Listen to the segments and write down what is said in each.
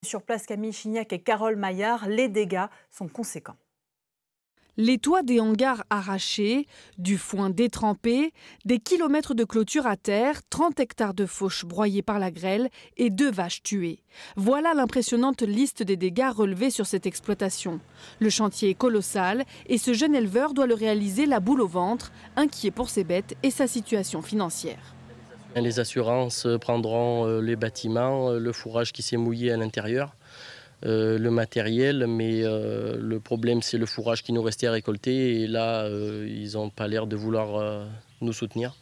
Sur place, Camille Chignac et Carole Maillard, les dégâts sont conséquents. Les toits des hangars arrachés, du foin détrempé, des kilomètres de clôture à terre, 30 hectares de fauches broyées par la grêle et 2 vaches tuées. Voilà l'impressionnante liste des dégâts relevés sur cette exploitation. Le chantier est colossal et ce jeune éleveur doit le réaliser la boule au ventre, inquiet pour ses bêtes et sa situation financière. Les assurances prendront les bâtiments, le fourrage qui s'est mouillé à l'intérieur, le matériel, mais le problème c'est le fourrage qui nous restait à récolter et là ils n'ont pas l'air de vouloir nous soutenir.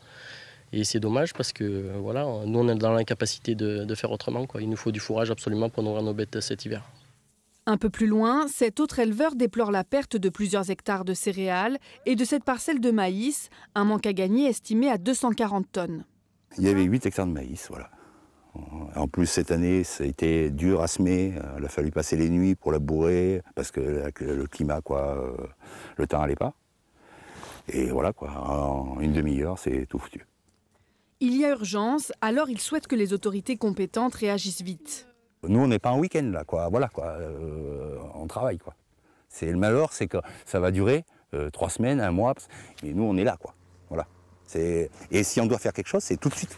Et c'est dommage parce que voilà, nous on est dans l'incapacité de faire autrement, quoi. Il nous faut du fourrage absolument pour nourrir nos bêtes cet hiver. Un peu plus loin, cet autre éleveur déplore la perte de plusieurs hectares de céréales et de cette parcelle de maïs, un manque à gagner estimé à 240 tonnes. Il y avait 8 hectares de maïs, voilà. En plus, cette année, ça a été dur à semer. Il a fallu passer les nuits pour labourer, parce que le climat, le temps n'allait pas. Et voilà, en une demi-heure, c'est tout foutu. Il y a urgence, alors il souhaite que les autorités compétentes réagissent vite. Nous, on n'est pas en week-end, là, voilà, on travaille, quoi. C'est le malheur, c'est que ça va durer 3 semaines, 1 mois, et nous, on est là, quoi. Voilà. Et si on doit faire quelque chose, c'est tout de suite.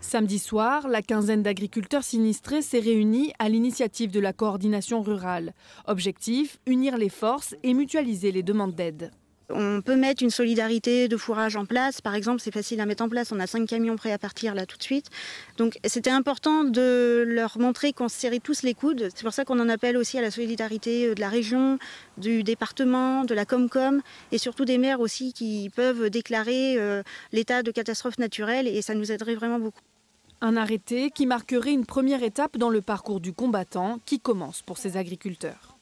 Samedi soir, la quinzaine d'agriculteurs sinistrés s'est réunie à l'initiative de la coordination rurale. Objectif, unir les forces et mutualiser les demandes d'aide. On peut mettre une solidarité de fourrage en place. Par exemple, c'est facile à mettre en place. On a 5 camions prêts à partir là tout de suite. Donc c'était important de leur montrer qu'on se serrait tous les coudes. C'est pour ça qu'on en appelle aussi à la solidarité de la région, du département, de la Comcom et surtout des maires aussi qui peuvent déclarer l'état de catastrophe naturelle et ça nous aiderait vraiment beaucoup. Un arrêté qui marquerait une première étape dans le parcours du combattant qui commence pour ces agriculteurs.